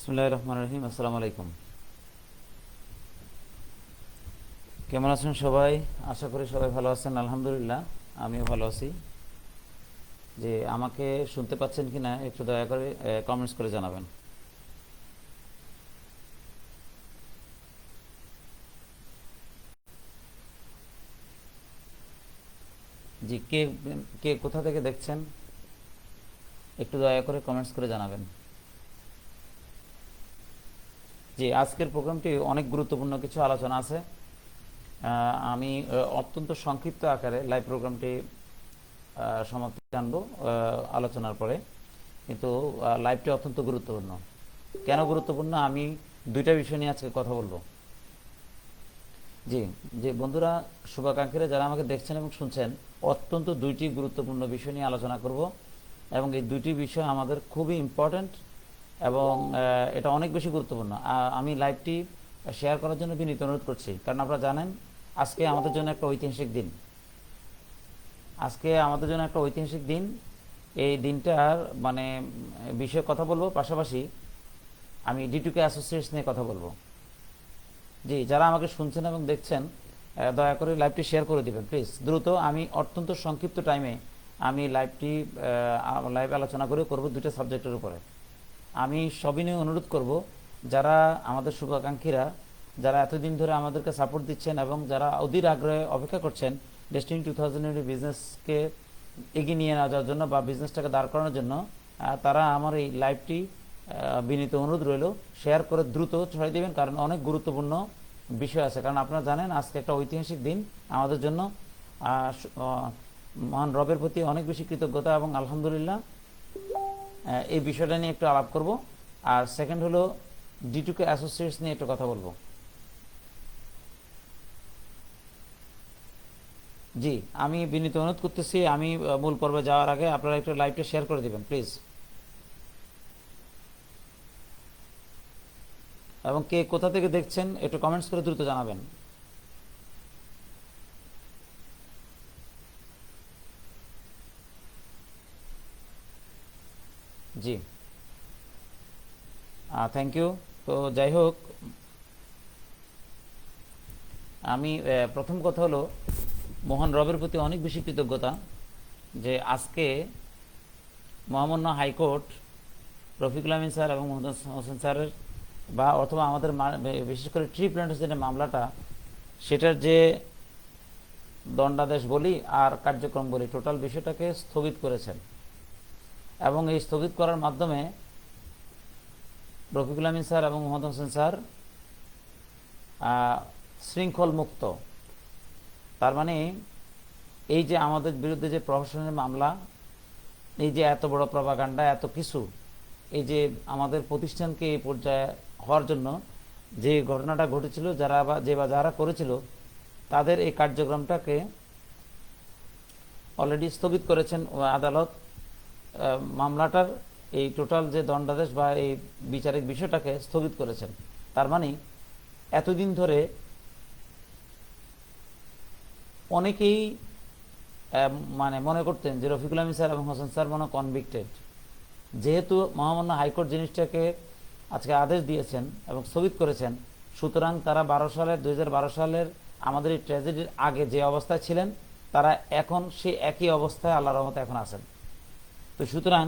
বিসমুল্লাহির রহমানির রহিম। আসসালামু আলাইকুম। কেমন আছেন সবাই? আশা করি সবাই ভালো আছেন। আলহামদুলিল্লাহ, আমিও ভালো আছি। যে আমাকে শুনতে পাচ্ছেন কিনা একটু দয়া করে কমেন্টস করে জানাবেন। জি, কে কে কোথা থেকে দেখছেন একটু দয়া করে কমেন্টস করে জানাবেন। জি, আজকের প্রোগ্রামটি অনেক গুরুত্বপূর্ণ কিছু আলোচনা আছে। আমি অত্যন্ত সংক্ষিপ্ত আকারে লাইভ প্রোগ্রামটি সমাপ্তি জানবো আলোচনার পরে। কিন্তু লাইভটি অত্যন্ত গুরুত্বপূর্ণ। কেন গুরুত্বপূর্ণ? আমি দুইটা বিষয় নিয়ে আজকে কথা বলবো। জি, যে বন্ধুরা, শুভাকাঙ্ক্ষীরা যারা আমাকে দেখছেন এবং শুনছেন, অত্যন্ত দুইটি গুরুত্বপূর্ণ বিষয় নিয়ে আলোচনা করব। এবং এই দুইটি বিষয় আমাদের খুবই ইম্পর্ট্যান্ট এবং এটা অনেক বেশি গুরুত্বপূর্ণ। আমি লাইভটি শেয়ার করার জন্য বিনীত অনুরোধ করছি, কারণ আপনারা জানেন আজকে আমাদের জন্য একটা ঐতিহাসিক দিন। আজকে আমাদের জন্য একটা ঐতিহাসিক দিন। এই দিনটার মানে বিষয়ে কথা বলবো, পাশাপাশি আমি D2K অ্যাসোসিয়েটস নিয়ে কথা বলবো। জি, যারা আমাকে শুনছেন এবং দেখছেন, দয়া করে লাইভটি শেয়ার করে দিবেন প্লিজ, দ্রুত। আমি অত্যন্ত সংক্ষিপ্ত টাইমে আমি লাইভ আলোচনা করব দুটো সাবজেক্টের উপরে। আমি সবিনয়ে অনুরোধ করব, যারা আমাদের শুভাকাঙ্ক্ষীরা, যারা এতদিন ধরে আমাদেরকে সাপোর্ট দিচ্ছেন এবং যারা অধীর আগ্রহে অপেক্ষা করছেন ডেস্টিনি 2020 বিজনেসকে এগিয়ে নিয়ে যাওয়ার জন্য বা বিজনেসটাকে দাঁড় করানোর জন্য, তারা আমার এই লাইভটি বিনীত অনুরোধ রইল শেয়ার করে দ্রুত ছড়িয়ে দেবেন, কারণ অনেক গুরুত্বপূর্ণ বিষয় আছে। কারণ আপনারা জানেন আজকে একটা ঐতিহাসিক দিন আমাদের জন্য। মহান রবের প্রতি অনেক বেশি কৃতজ্ঞতা এবং আলহামদুলিল্লাহ। এই বিষয়টা নিয়ে একটু আলাপ করব। আর সেকেন্ড হলো D2K অ্যাসোসিয়েটস নিয়ে একটু কথা বলবো। জি, আমি বিনীত অনুরোধ করতেছি, আমি মূল পর্বে যাওয়ার আগে আপনারা একটু লাইভটা শেয়ার করে দিবেন প্লিজ। এবং কে কোথা থেকে দেখছেন একটু কমেন্টস করে দ্রুত জানাবেন। জি, থ্যাংক ইউ। তো যাই হোক, আমি প্রথম কথা হলো মহান রবের প্রতি অনেক বেশি কৃতজ্ঞতা যে আজকে মহামান্য হাইকোর্ট রফিকুল আমিন স্যার এবং মোহাম্মদ হোসেন স্যারের বা অথবা আমাদের বিশেষ করে ট্রি প্ল্যান্টেশন যে মামলাটা, সেটার যে দণ্ডাদেশ বলি আর কার্যক্রম বলি, টোটাল বিষয়টাকে স্থগিত করেছেন। এবং এই স্থগিত করার মাধ্যমে রফিকুল আমিন স্যার এবং মোহাম্মদ হোসেন স্যার শৃঙ্খল মুক্ত। তার মানে এই যে আমাদের বিরুদ্ধে যে প্রহসনের মামলা, এই যে এত বড় প্রপাগান্ডা, এত কিছু, এই যে আমাদের প্রতিষ্ঠানকে এই পর্যায়ে হওয়ার জন্য যে ঘটনাটা ঘটেছিল, যারা করেছিল তাদের এই কার্যক্রমটাকে অলরেডি স্থগিত করেছেন আদালত। মামলাটার এই টোটাল যে দণ্ডাদেশ বা এই বিচারিক বিষয়টাকে স্থগিত করেছেন। তার মানে এতদিন ধরে অনেকেই মানে মনে করতেন যে রফিকুল আমিন স্যার এবং হোসেন স্যার মনে কনভিক্টেড। যেহেতু মহামান্য হাইকোর্ট জিনিসটাকে আজকে আদেশ দিয়েছেন এবং স্থগিত করেছেন, সুতরাং তারা 2012 সালের আমাদের এই ট্র্যাজেডির আগে যে অবস্থায় ছিলেন, তারা এখন সেই একই অবস্থায় আল্লাহর রহমতে এখন আছেন। তো সুতরাং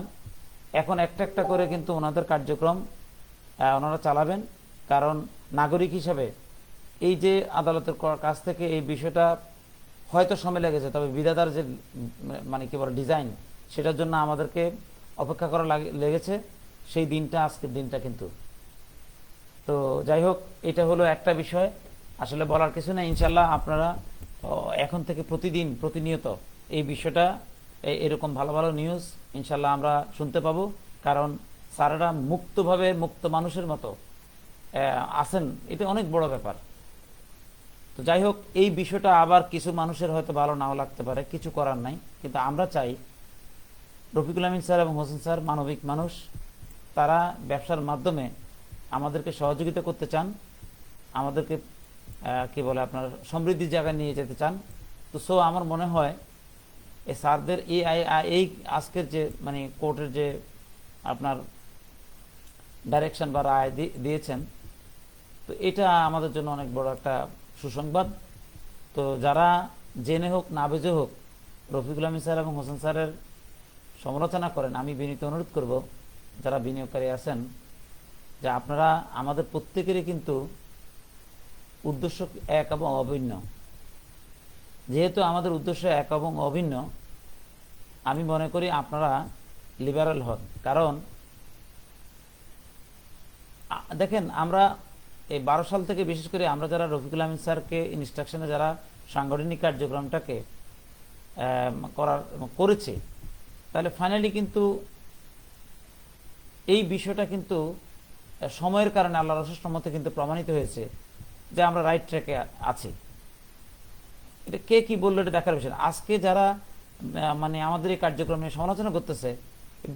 এখন একটা একটা করে কিন্তু ওনাদের কার্যক্রম ওনারা চালাবেন। কারণ নাগরিক হিসাবে এই যে আদালতের কাছ থেকে এই বিষয়টা হয়তো সময় লেগেছে, তবে বিধাতার যে মানে কি বলে ডিজাইন, সেটার জন্য আমাদেরকে অপেক্ষা করা লেগেছে। সেই দিনটা আজকের দিনটা কিন্তু। তো যাই হোক, এটা হলো একটা বিষয়। আসলে বলার কিছু না, ইনশাল্লাহ আপনারা এখন থেকে প্রতিদিন প্রতিনিয়ত এই বিষয়টা এরকম ভালো ভালো নিউজ ইনশাল্লাহ আমরা শুনতে পাবো। কারণ স্যারেরা মুক্তভাবে মুক্ত মানুষের মতো আছেন, এটা অনেক বড় ব্যাপার। তো যাই হোক, এই বিষয়টা আবার কিছু মানুষের হয়তো ভালো নাও লাগতে পারে, কিছু করার নাই। কিন্তু আমরা চাই রফিকুল আমিন স্যার এবং হোসেন স্যার মানবিক মানুষ, তারা ব্যবসার মাধ্যমে আমাদেরকে সহযোগিতা করতে চান, আমাদেরকে কি বলে আপনার সমৃদ্ধির জায়গায় নিয়ে যেতে চান। তো আমার মনে হয় এই স্যারদের এই আজকের যে মানে কোর্টের যে আপনার ডাইরেকশন বা রায় দিয়েছেন। তো এটা আমাদের জন্য অনেক বড় একটা সুসংবাদ। তো যারা জেনে হোক না বুঝে হোক রফিকুল আমিন স্যার এবং হোসেন স্যারের সমালোচনা করেন, আমি বিনীত অনুরোধ করব যারা বিনিয়োগকারী আছেন যে আপনারা, আমাদের প্রত্যেকেরই কিন্তু উদ্দেশ্য এক এবং অভিন্ন। যেহেতু আমাদের উদ্দেশ্য এক এবং অভিন্ন, আমি মনে করি আপনারা লিবারাল হন। কারণ দেখেন, আমরা এই 12 সাল থেকে বিশেষ করে আমরা যারা রফিকুল আমিন স্যারকে ইনস্ট্রাকশনে যারা সাংগঠনিক কার্যক্রমটাকে করেছে, তাহলে ফাইনালি কিন্তু এই বিষয়টা কিন্তু সময়ের কারণে আল্লাহর অশেষ রহমতে কিন্তু প্রমাণিত হয়েছে যে আমরা রাইট ট্র্যাকে আছি। এটা কে কি বললো এটা দেখার বিষয় না। আজকে যারা মানে আমাদের এই কার্যক্রমে সমালোচনা করতেছে,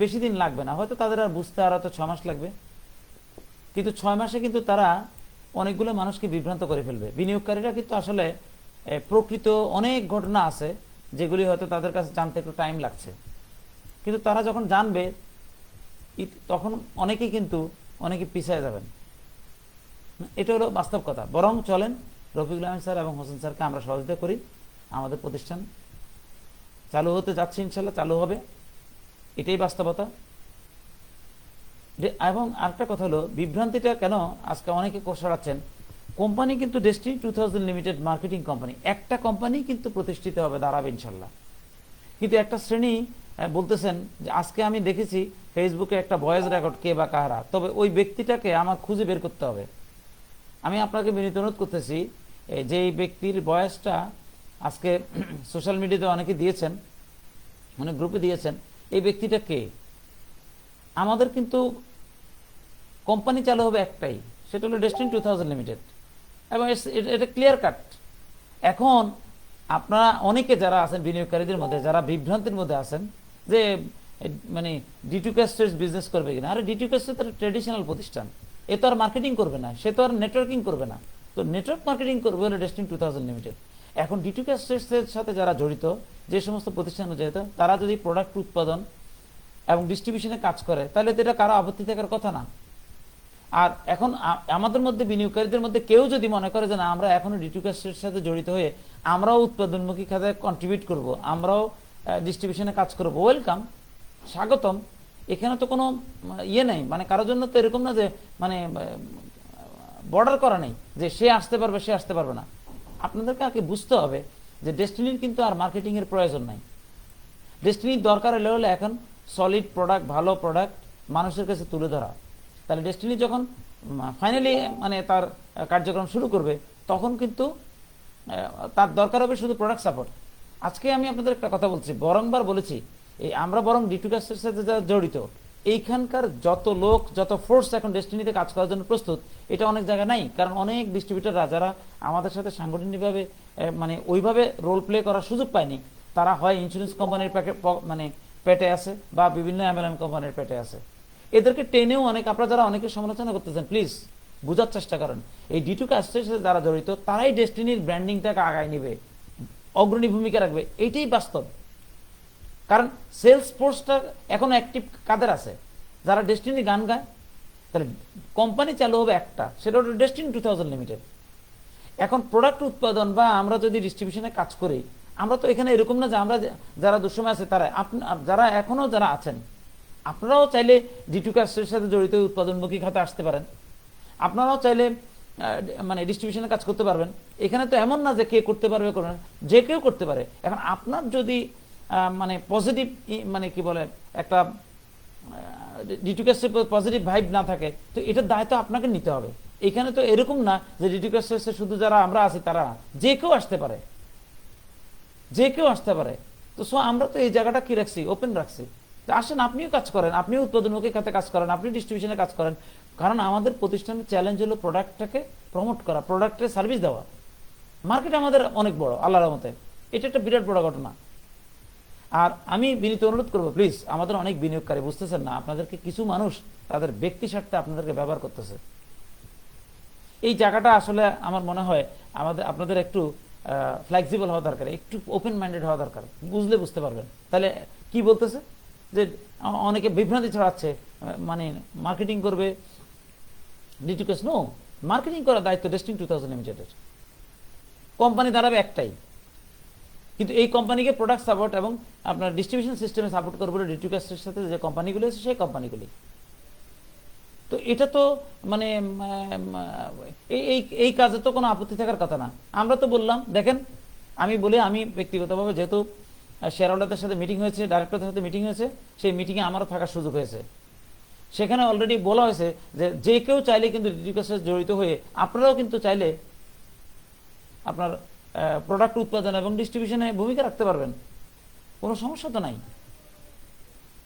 বেশি দিন লাগবে না, হয়তো তাদের আর বুঝতে আর হয়তো 6 মাস লাগবে, কিন্তু 6 মাসে কিন্তু তারা অনেকগুলো মানুষকে বিভ্রান্ত করে ফেলবে। বিনিয়োগকারীরা কিন্তু আসলে প্রকৃত অনেক ঘটনা আছে যেগুলি হয়তো তাদের কাছে জানতে একটু টাইম লাগছে, কিন্তু তারা যখন জানবে তখন অনেকেই কিন্তু অনেকে পিছিয়ে যাবেন। এটা হলো বাস্তব কথা। বরং চলেন রফিকুল আহমেদ স্যার এবং হোসেন স্যারকে আমরা সহযোগিতা করি। আমাদের প্রতিষ্ঠান চালু হতে যাচ্ছে, ইনশাল্লাহ চালু হবে, এটাই বাস্তবতা। এবং আরেকটা কথা হলো, বিভ্রান্তিটা কেন আজকে অনেকে সরাচ্ছেন, কোম্পানি কিন্তু ডেস্টিনি 2000 লিমিটেড মার্কেটিং কোম্পানি, একটা কোম্পানি কিন্তু প্রতিষ্ঠিত হবে, দাঁড়াবে ইনশাল্লাহ। কিন্তু একটা শ্রেণী বলতেছেন যে আজকে আমি দেখেছি ফেসবুকে একটা ভয়েস রেকর্ড, কে বা কাহারা, তবে ওই ব্যক্তিটাকে আমার খুঁজে বের করতে হবে। আমি আপনাকে বিনীত অনুরোধ করতেছি যে এই ব্যক্তির বয়সটা আজকে সোশ্যাল মিডিয়াতে অনেকে দিয়েছেন, অনেক গ্রুপে দিয়েছেন, এই ব্যক্তিটা কে। আমাদের কিন্তু কোম্পানি চালু হবে একটাই, সেটা হলো ডেস্টিনি 2000 লিমিটেড, এবং এটা ক্লিয়ার কাট। এখন আপনারা অনেকে যারা আছেন বিনিয়োগকারীদের মধ্যে, যারা বিভ্রান্তির মধ্যে আছেন যে মানে D2 ক্যাস্টের বিজনেস করবে কিনা, আরে D2 ক্যাস্টের তো ট্রেডিশনাল প্রতিষ্ঠান, এ তো আর মার্কেটিং করবে না, সে তো আর নেটওয়ার্কিং করবে না, তো নেটওয়ার্ক মার্কেটিং করবে হলো ডেস্টিনি 2000 লিমিটেড। এখন D2 ক্যাস্টের সাথে যারা জড়িত, যে সমস্ত প্রতিষ্ঠান জড়িত, তারা যদি প্রোডাক্ট উৎপাদন এবং ডিস্ট্রিবিউশনে কাজ করে, তাহলে তো এটা কারো আপত্তি থাকার কথা না। আর এখন আমাদের মধ্যে বিনিয়োগকারীদের মধ্যে কেউ যদি মনে করে যে না, আমরা এখনো D2 ক্যাস্টের সাথে জড়িত হয়ে আমরাও উৎপাদনমুখী খাতে কন্ট্রিবিউট করব, আমরাও ডিস্ট্রিবিউশনে কাজ করব, ওয়েলকাম, স্বাগতম। এখানে তো কোনো ইয়ে নেই, মানে কারোর জন্য তো এরকম না যে মানে বর্ডার করা নেই যে সে আসতে পারবে সে আসতে পারবে না। আপনাদেরকে আগে বুঝতে হবে যে ডেস্টিনির কিন্তু আর মার্কেটিং এর প্রয়োজন নাই। ডেস্টিনির দরকার হলে এখন সলিড প্রোডাক্ট, ভালো প্রোডাক্ট মানুষের কাছে তুলে ধরা। তাহলে ডেস্টিনি যখন ফাইনালি মানে তার কার্যক্রম শুরু করবে, তখন কিন্তু তার দরকার হবে শুধু প্রোডাক্ট সাপোর্ট। আজকে আমি আপনাদের একটা কথা বলছি, বরংবার বলেছি, এই আমরা বরং D2 ক্যাস্টের সাথে যারা জড়িত, এইখানকার যত লোক, যত ফোর্স এখন ডেস্টিনিতে কাজ করার জন্য প্রস্তুত, এটা অনেক জায়গায় নাই। কারণ অনেক ডিস্ট্রিবিউটাররা যারা আমাদের সাথে সাংগঠনিকভাবে মানে ওইভাবে রোল প্লে করার সুযোগ পায়নি, তারা হয় ইন্স্যুরেন্স কোম্পানির মানে পেটে আছে বা বিভিন্ন MLM কোম্পানির পেটে আছে। এদেরকে টেনেও অনেক, আপনারা যারা অনেকে সমালোচনা করতেছেন, প্লিজ বোঝার চেষ্টা করেন, এই D2 ক্যাস্টের সাথে যারা জড়িত তারাই ডেস্টিনির ব্র্যান্ডিংটাকে আগায় নিবে, অগ্রণী ভূমিকা রাখবে, এইটাই বাস্তব। কারণ সেলস ফোর্সটা এখন অ্যাক্টিভ কাদের আছে, যারা ডেস্টিনি গান গায়। তাহলে কোম্পানি চালু হবে একটা, সেটা হলো ডেস্টিনি 2000 লিমিটেড। এখন প্রোডাক্ট উৎপাদন বা আমরা যদি ডিস্ট্রিবিউশনে কাজ করি, আমরা তো এখানে এরকম না যে আমরা যারা দুঃসময় আছে তারা, যারা এখনো যারা আছেন, আপনারাও চাইলে D2 ক্যাস্টের সাথে জড়িত উৎপাদনমুখী খাতে আসতে পারেন, আপনারাও চাইলে মানে ডিস্ট্রিবিউশনে কাজ করতে পারবেন। এখানে তো এমন না যে কে করতে পারবে, যে কেউ করতে পারে। এখন আপনার যদি মানে পজিটিভ মানে কি বলে একটা D2 ক্যাস্টের পজিটিভ ভাইব না থাকে, তো এটার দায়িত্ব আপনাকে নিতে হবে। এখানে তো এরকম না যে D2 ক্যাস্টের শুধু যারা আমরা আছি তারা, যে কেউ আসতে পারে, যে কেউ আসতে পারে। তো সো আমরা তো এই জায়গাটা কি রাখছি, ওপেন রাখছি। আসেন, আপনিও কাজ করেন, আপনিও উৎপাদনমুখী খাতে কাজ করেন, আপনি ডিস্ট্রিবিউশনে কাজ করেন। কারণ আমাদের প্রতিষ্ঠানের চ্যালেঞ্জ হলো প্রোডাক্টটাকে প্রমোট করা, প্রোডাক্টের সার্ভিস দেওয়া। মার্কেট আমাদের অনেক বড়, আল্লাহর রহমতে এটা একটা বিরাট বড় ঘটনা। আর আমি বিনীত অনুরোধ করবো, প্লিজ, আমাদের অনেক বিনিয়োগকারী বুঝতেছেন না, আপনাদেরকে কিছু মানুষ তাদের ব্যক্তি স্বার্থে আপনাদেরকে ব্যবহার করতেছে। এই জায়গাটা আসলে আমার মনে হয় আপনাদের একটু ফ্লেক্সিবল হওয়া দরকার, একটু ওপেন মাইন্ডেড হওয়া দরকার, বুঝলে বুঝতে পারবেন। তাহলে কি বলতেছে যে অনেকে বিভ্রান্তি ছড়াচ্ছে, মানে মার্কেটিং করবে, ডিটিকেস নো, মার্কেটিং করার দায়িত্ব ডেস্টিনি 2000 লিমিটেডের। কোম্পানি দাঁড়াবে একটাই, কিন্তু এই কোম্পানিকে প্রোডাক্ট সাপোর্ট এবং আপনার ডিস্ট্রিবিউশন সিস্টেমে সাপোর্ট করবে ডিটিকেসের সাথে যে কোম্পানিগুলো আছে সেই কোম্পানিগুলি। তো এটা তো মানে এই এই এই কাজে তো কোনো আপত্তি থাকার কথা না। আমরা তো বললাম, দেখেন আমি বলি, আমি ব্যক্তিগতভাবে যেহেতু শেয়ার হোল্ডারদের সাথে মিটিং হয়েছে, ডাইরেক্টরদের সাথে মিটিং হয়েছে, সেই মিটিংয়ে আমারও থাকার সুযোগ হয়েছে। সেখানে অলরেডি বলা হয়েছে যে যে কেউ চাইলে কিন্তু ডিটিকেসে জড়িত হয়ে আপনারাও কিন্তু চাইলে আপনার প্রোডাক্ট উৎপাদন এবং ডিস্ট্রিবিউশনে ভূমিকা রাখতে পারবেন, কোনো সমস্যা তো নাই,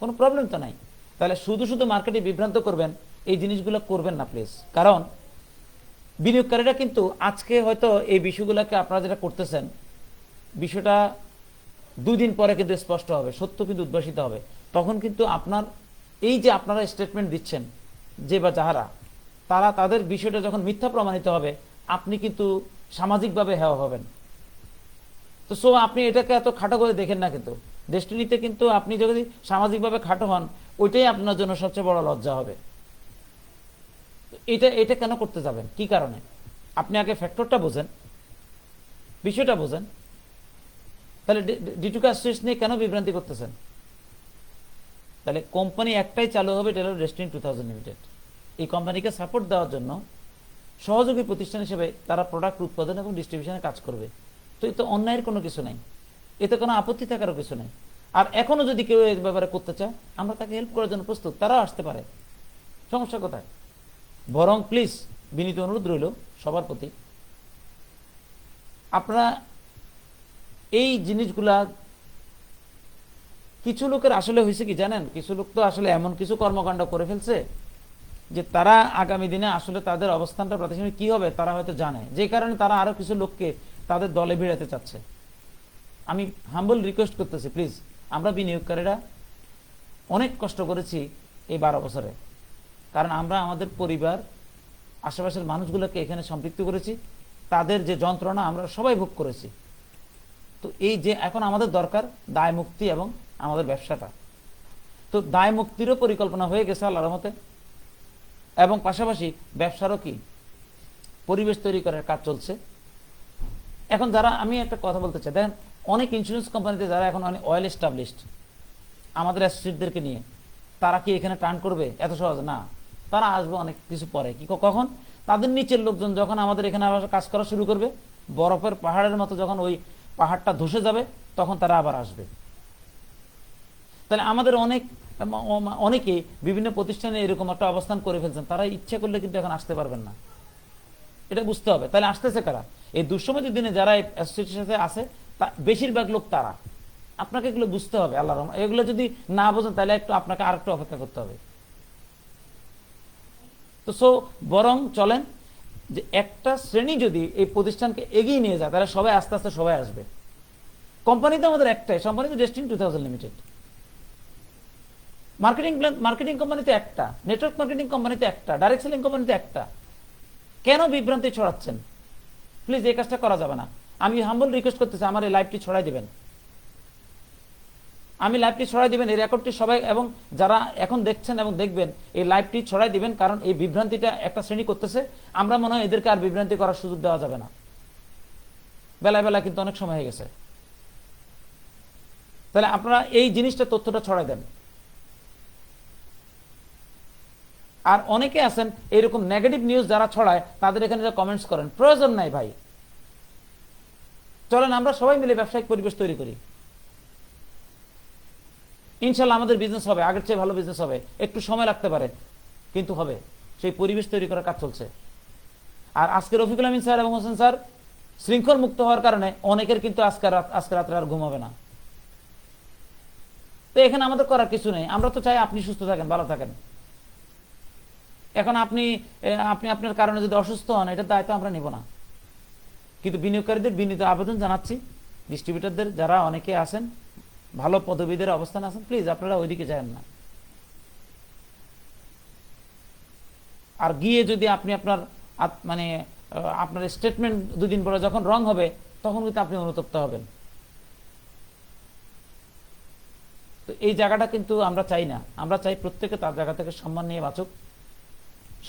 কোনো প্রবলেম তো নাই। তাহলে শুধু শুধু মার্কেটে বিভ্রান্ত করবেন, এই জিনিসগুলো করবেন না প্লিজ। কারণ বিনিয়োগকারীরা কিন্তু আজকে হয়তো এই বিষয়গুলোকে আপনারা যেটা করতেছেন, বিষয়টা 2 দিন পরে কিন্তু স্পষ্ট হবে, সত্য কিন্তু উদ্ভাসিত হবে। তখন কিন্তু আপনার এই যে আপনারা স্টেটমেন্ট দিচ্ছেন, যে বা যাহারা, তারা তাদের বিষয়টা যখন মিথ্যা প্রমাণিত হবে, আপনি কিন্তু সামাজিকভাবে হেয় হবেন। তো সো আপনি এটাকে এত খাটো করে দেখেন না, কিন্তু ডেস্টিনিতে কিন্তু আপনি যদি সামাজিকভাবে খাটো হন, ওইটাই আপনার জন্য সবচেয়ে বড় লজ্জা হবে। এটা এটা কেন করতে যাবেন, কি কারণে? আপনি আগে ফ্যাক্টরটা বোঝেন, বিষয়টা বোঝেন। তাহলে ডিটুকে অ্যাসোসিয়েটস নিয়ে কেন বিভ্রান্তি করতেছেন? তাহলে কোম্পানি একটাই চালু হবে, এটা হলো ডেস্টিনি 2000 লিমিটেড। এই কোম্পানিকে সাপোর্ট দেওয়ার জন্য সহযোগী প্রতিষ্ঠান হিসেবে তারা প্রোডাক্ট উৎপাদন এবং ডিস্ট্রিবিউশনে কাজ করবে। তো এতে অন্যায়ের কোনো কিছু নাই, এতে কোনো আপত্তি থাকারও কিছু নেই। আর এখনো যদি কেউ এর ব্যাপারে করতে চায়, আমরা তাকে হেল্প করার জন্য প্রস্তুত, তারাও আসতে পারে, সমস্যা কোথায়? বরং প্লিজ বিনীত অনুরোধ রইল সবার প্রতি, আপনারা এই জিনিসগুলা, কিছু লোকের আসলে হয়েছে কি জানেন, কিছু লোক তো আসলে এমন কিছু কর্মকাণ্ড করে ফেলছে যে তারা আগামী দিনে আসলে তাদের অবস্থানটা প্রাতিষ্ঠানিক কি হবে তারা হয়তো জানে, যে কারণে তারা আরো কিছু লোককে তাদের দলে ভিড়াতে চাচ্ছে। আমি হাম্বল রিকোয়েস্ট করতেছি, প্লিজ, আমরা বিনিয়োগকারীরা অনেক কষ্ট করেছি এই 12 বছরে, কারণ আমরা আমাদের পরিবার, আশেপাশের মানুষগুলোকে এখানে সম্পৃক্ত করেছি, তাদের যে যন্ত্রণা আমরা সবাই ভোগ করেছি। তো এই যে এখন আমাদের দরকার দায় মুক্তি এবং আমাদের ব্যবসাটা, তো দায় মুক্তিরও পরিকল্পনা হয়ে গেছে আল্লাহর রহমতে, এবং পাশাপাশি ব্যবসারও কি পরিবেশ তৈরি করার কাজ চলছে। এখন যারা, আমি একটা কথা বলতে চাই, দেখেন অনেক ইন্স্যুরেন্স কোম্পানিতে যারা এখন অনেক ওয়েল এস্টাবলিশড, আমাদের অ্যাসোসিয়েটদেরকে নিয়ে, তারা কি এখানে টার্ন করবে? এত সহজ না, তারা আসবে অনেক কিছু পরে। কি কখন? তাদের নিচের লোকজন যখন আমাদের এখানে আবার কাজ করা শুরু করবে, বরফের পাহাড়ের মতো যখন ওই পাহাড়টা ধসে যাবে, তখন তারা আবার আসবে। তাহলে আমাদের অনেকে বিভিন্ন প্রতিষ্ঠানে এরকম একটা অবস্থান করে ফেলছেন, তারা ইচ্ছা করলে কিন্তু এখন আসতে পারবেন না, এটা বুঝতে হবে। তাহলে আসতেছে কারা? এই দুঃসময়ের দিনে যারা অ্যাসোসিয়েটের সাথে আছে, বেশিরভাগ লোক তারা। আপনাকে এগুলো বুঝতে হবে। আল্লাহর রহমত, এগুলো যদি না বোঝেন তাহলে একটু আপনাকে আরেকটু অপেক্ষা করতে হবে। তো সো বরং চলেন যে একটা শ্রেণী যদি এই প্রতিষ্ঠানকে এগিয়ে নিয়ে যায়, তাহলে সবাই আস্তে আস্তে সবাই আসবে। কোম্পানি তো আমাদের একটাই, কোম্পানি তো ডেস্টিনি 2000 লিমিটেড। মার্কেটিং কোম্পানিতে একটা, নেটওয়ার্ক মার্কেটিং কোম্পানিতে একটা, ডাইরেক্ট সেলিং কোম্পানিতে একটা। কেন বিভ্রান্তি ছড়াচ্ছেন? প্লিজ এই কাজটা করা যাবে না। আমি হাম্বল রিকোয়েস্ট করতেছি, আমার এই লাইভটি ছড়াই দিবেন, আমি লাইভটি ছড়াই দিবেন, এই রেকর্ডটি সবাই, এবং যারা এখন দেখছেন এবং দেখবেন, এই লাইভটি ছড়াই দিবেন। কারণ এই বিভ্রান্তিটা একটা শ্রেণী করতেছে, আমরা মনে হয় এদেরকে আর বিভ্রান্তি করার সুযোগ দেওয়া যাবে না। বেলায় বেলায় কিন্তু অনেক সময় হয়ে গেছে। তাহলে আপনারা এই জিনিসটা, তথ্যটা ছড়াই দেন। আর অনেকে আছেন এরকম নেগেটিভ নিউজ যারা ছড়ায়, তাদের এখানে যা কমেন্টস করেন, প্রয়োজন নাই ভাই। চলেন আমরা সবাই মিলে ব্যবসায়িক পরিবেশ তৈরি করি, ইনশাল্লাহ আমাদের বিজনেস হবে, আগের চেয়ে ভালো বিজনেস হবে। একটু সময় লাগতে পারে, কিন্তু হবে। সেই পরিবেশ তৈরি করার কাজ চলছে। আর আজকে রফিকুল আমিন স্যার এবং হোসেন স্যার শৃঙ্খল মুক্ত হওয়ার কারণে অনেকের কিন্তু আজকে রাত্রে আর ঘুম হবে না। তো এখানে আমাদের করার কিছু নেই। আমরা তো চাই আপনি সুস্থ থাকেন, ভালো থাকেন। এখন আপনি আপনার কারণে যদি অসুস্থ হন, এটার দায়িত্ব আমরা নিব না। কিন্তু বিনিয়োগকারীদের বিনীত আবেদন জানাচ্ছি, ডিস্ট্রিবিউটরদের যারা অনেকে আছেন, ভালো পদবীদের অবস্থান আছেন, প্লিজ আপনারা ওইদিকে যান না। আর গিয়ে যদি আপনি আপনার স্টেটমেন্ট 2 দিন পরে যখন রং হবে, তখন কিন্তু আপনি অনুতপ্ত হবেন। তো এই জায়গাটা কিন্তু আমরা চাই না। আমরা চাই প্রত্যেকে তার জায়গা থেকে সম্মান নিয়ে বাঁচুক,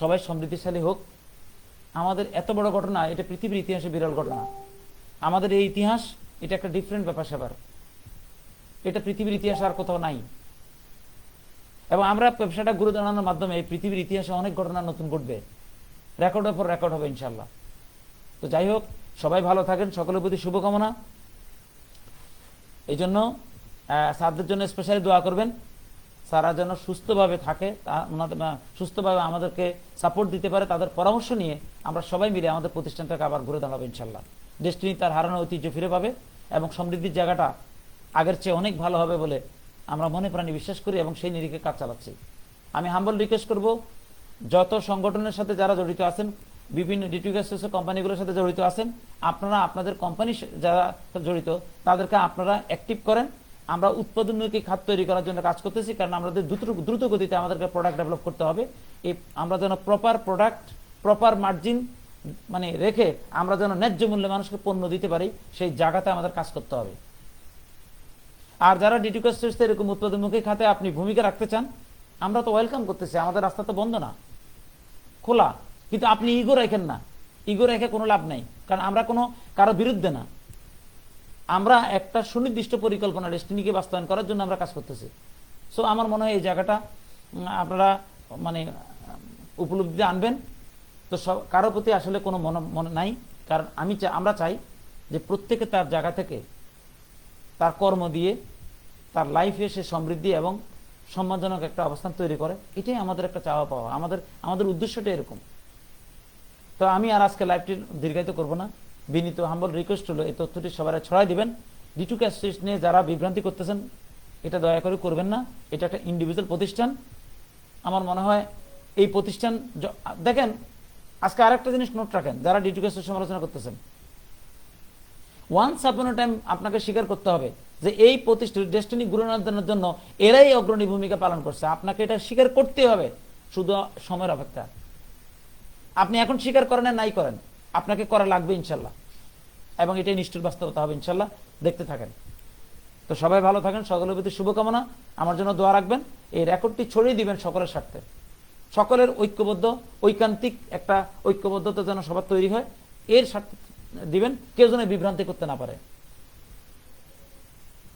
সবাই সমৃদ্ধিশালী হোক। আমাদের এত বড় ঘটনা, এটা পৃথিবীর ইতিহাসে বিরল ঘটনা। আমাদের এই ইতিহাস, এটা একটা ডিফারেন্ট ব্যাপার স্যাপার, এটা পৃথিবীর ইতিহাসে আর কোথাও নাই। এবং আমরা ব্যবসাটা ঘুরে দাঁড়ানোর মাধ্যমে এই পৃথিবীর ইতিহাসে অনেক ঘটনা নতুন ঘটবে, রেকর্ডের পর রেকর্ড হবে ইনশাল্লাহ। তো যাই হোক, সবাই ভালো থাকেন, সকলের প্রতি শুভকামনা। এই জন্য স্যারদের জন্য স্পেশালি দোয়া করবেন, স্যাররা যেন সুস্থভাবে থাকে, সুস্থভাবে আমাদেরকে সাপোর্ট দিতে পারে। তাদের পরামর্শ নিয়ে আমরা সবাই মিলে আমাদের প্রতিষ্ঠানটাকে আবার ঘুরে দাঁড়াবো ইনশাল্লাহ। ডেস্টিনি তার হারানো ঐতিহ্য ফিরে পাবে এবং সমৃদ্ধির জায়গাটা আগের চেয়ে অনেক ভালো হবে বলে আমরা মনে প্রাণে বিশ্বাস করি এবং সেই নিরিখে কাজ চালাচ্ছি। আমি হাম্বল রিকোয়েস্ট করব, যত সংগঠনের সাথে যারা জড়িত আছেন, বিভিন্ন ডিটিউএস কোম্পানিগুলোর সাথে জড়িত আছেন, আপনারা আপনাদের কোম্পানি যারা জড়িত তাদেরকে আপনারা অ্যাক্টিভ করেন। আমরা উৎপাদনমুখী খাত তৈরি করার জন্য কাজ করতেছি, কারণ আমাদের দ্রুত গতিতে আমাদেরকে প্রোডাক্ট ডেভেলপ করতে হবে। এই আমরা যেন প্রপার প্রোডাক্ট, প্রপার মার্জিন মানে রেখে আমরা যেন ন্যায্য মূল্যে মানুষকে পণ্য দিতে পারি, সেই জায়গাতে আমাদের কাজ করতে হবে। আর যারা ডিটিউএস এরকম উৎপাদনমুখী খাতে আপনি ভূমিকা রাখতে চান, আমরা তো ওয়েলকাম করতেছি, আমাদের রাস্তা তো বন্ধ না, খোলা। কিন্তু আপনি ইগো রাখেন না, ইগো রেখে কোনো লাভ নাই, কারণ আমরা কোনো কারো বিরুদ্ধে না। আমরা একটা সুনির্দিষ্ট পরিকল্পনা ডেস্টিনিকে বাস্তবায়ন করার জন্য আমরা কাজ করতেছি। সো আমার মনে হয় এই জায়গাটা আপনারা মানে উপলব্ধিতে আনবেন। তো সব কারোর প্রতি আসলে কোনো মনে নাই, কারণ আমরা চাই যে প্রত্যেকে তার জায়গা থেকে তার কর্ম দিয়ে তার লাইফে সে সমৃদ্ধি এবং সম্মানজনক একটা অবস্থান তৈরি করে। এটাই আমাদের একটা চাওয়া পাওয়া, আমাদের উদ্দেশ্যটা এরকম। তো আমি আর আজকে লাইভটি দীর্ঘায়িত করব না, বিনীত হাম্বল রিকোয়েস্ট হলো এই তথ্যটি সবাই ছড়াই দিবেন। ডিটিউএস নিয়ে যারা বিভ্রান্তি করতেছেন, এটা দয়া করে করবেন না। এটা একটা ইন্ডিভিজুয়াল প্রতিষ্ঠান। আমার মনে হয় এই প্রতিষ্ঠান দেখেন, আজকে আরেকটা জিনিস নোট রাখেন, যারা ডিটিউএস সমালোচনা করতেছেন, ওয়ান্স আপন টাইম আপনাকে স্বীকার করতে হবে যে এই প্রতিষ্ঠান ডেস্টিনি গুণান্তরের জন্য এরাই অগ্রণী ভূমিকা পালন করছে। আপনাকে এটা স্বীকার করতে হবে, শুধু সময়ের অপেক্ষা। আপনি এখন স্বীকার করেন না নাই করেন, আপনাকে করা লাগবে ইনশাল্লাহ, এবং এটাই নিষ্ঠুর বাস্তবতা হবে ইনশাল্লাহ। দেখতে থাকেন। তো সবাই ভালো থাকেন, সকলের প্রতি শুভকামনা। আমার জন্য দোয়া রাখবেন, এই রেকর্ডটি ছড়িয়ে দিবেন সকলের স্বার্থে। সকলের ঐকান্তিক একটা ঐক্যবদ্ধতা যেন সবার তৈরি হয়, এর স্বার্থে দিবেন, কেউ যেন বিভ্রান্তি করতে না পারে।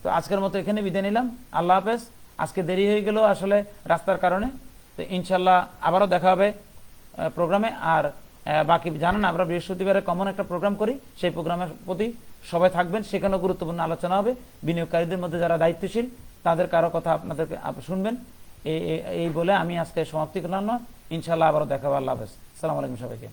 তো আজকের মতো এখানে বিদায় নিলাম, আল্লাহ হাফেজ। আজকে দেরি হয়ে গেল আসলে রাস্তার কারণে। তো ইনশাল্লাহ আবারও দেখা হবে প্রোগ্রামে। আর বাকি জানেন আমরা বৃহস্পতিবারে কমন একটা প্রোগ্রাম করি, সেই প্রোগ্রামের প্রতি সবাই থাকবেন, সেখানেও গুরুত্বপূর্ণ আলোচনা হবে। বিনিয়োগকারীদের মধ্যে যারা দায়িত্বশীল তাদের কারো কথা আপনাদেরকে শুনবেন। এই বলে আমি আজকে সমাপ্তি করলাম না, ইনশাল্লাহ আবারও দেখা হবে। আল্লাহ হাফেজ, আসসালামু আলাইকুম সবাইকে।